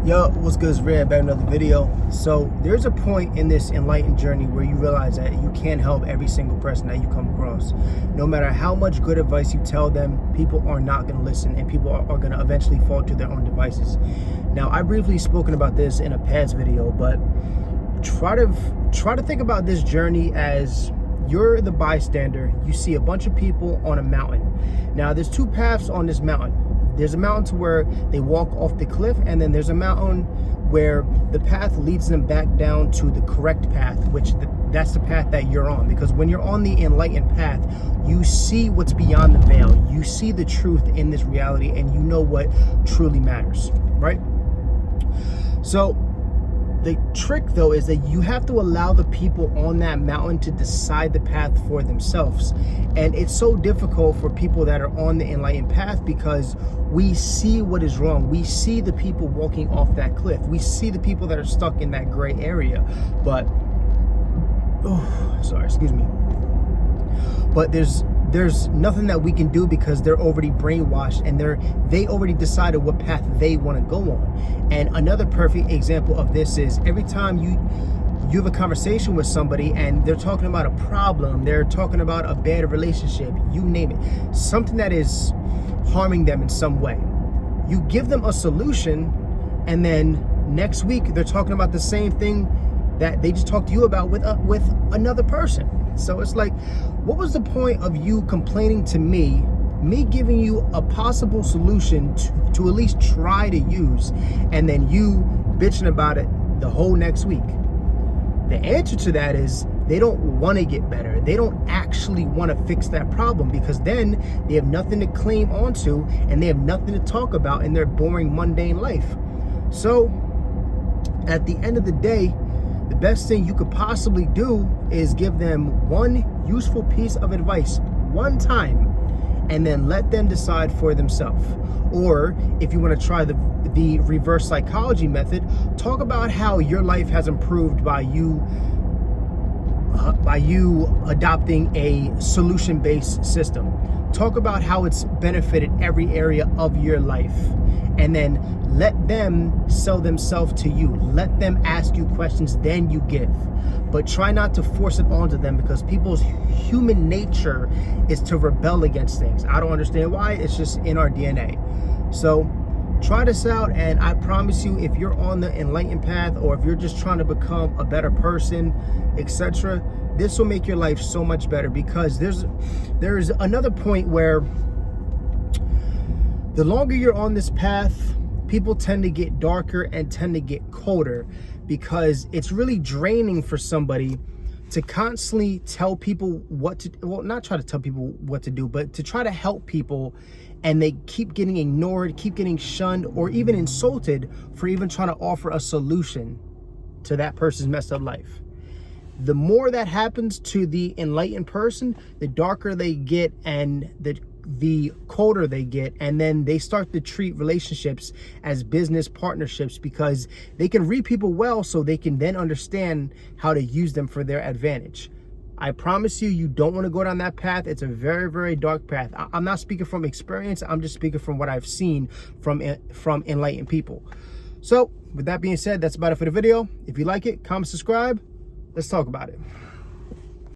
Yo, what's good? It's Red, back with another video. So there's a point in this enlightened journey where you realize that you can't help every single person that you come across. No matter how much good advice you tell them, people are not going to listen, and people are going to eventually fall to their own devices. Now, I briefly spoken about this in a past video, but try to think about this journey as you're the bystander. You see a bunch of people on a mountain. Now, there's two paths on this mountain. There's a mountain to where they walk off the cliff, and then there's a mountain where the path leads them back down to the correct path, which that's the path that you're on. Because when you're on the enlightened path, you see what's beyond the veil. You see the truth in this reality, and you know what truly matters, right? So the trick, though, is that you have to allow the people on that mountain to decide the path for themselves. And it's so difficult for people that are on the enlightened path because we see what is wrong. We see the people walking off that cliff. We see the people that are stuck in that gray area. But, excuse me. But there's nothing that we can do because they're already brainwashed, and they already decided what path they want to go on. And another perfect example of this is every time you have a conversation with somebody and they're talking about a problem, they're talking about a bad relationship, you name it, something that is harming them in some way. You give them a solution, and then next week they're talking about the same thing that they just talked to you about with another person. So it's like, what was the point of you complaining to me giving you a possible solution to at least try to use, and then you bitching about it the whole next week? The answer to that is they don't want to get better. They don't actually want to fix that problem, because then they have nothing to claim onto and they have nothing to talk about in their boring, mundane life. So at the end of the day, the best thing you could possibly do is give them one useful piece of advice one time, and then let them decide for themselves. Or if you want to try the reverse psychology method, talk about how your life has improved by you adopting a solution-based system. Talk about how it's benefited every area of your life, and then let them sell themselves to you. Let them ask you questions, then you give. But try not to force it onto them, because people's human nature is to rebel against things. I don't understand why. It's just in our DNA. So try this out, and I promise you, if you're on the enlightened path, or if you're just trying to become a better person, etc., this will make your life so much better. Because there's another point where the longer you're on this path, people tend to get darker and tend to get colder, because it's really draining for somebody to constantly tell people what to, well, not try to tell people what to do, but to try to help people, and they keep getting ignored, keep getting shunned, or even insulted for even trying to offer a solution to that person's messed up life. The more that happens to the enlightened person, the darker they get and the colder they get, and then they start to treat relationships as business partnerships, because they can read people well, so they can then understand how to use them for their advantage. I promise you, you don't want to go down that path. It's a very, very dark path. I'm not speaking from experience. I'm just speaking from what I've seen from enlightened people. So with that being said, that's about it for the video. If you like it, comment, subscribe. Let's talk about it.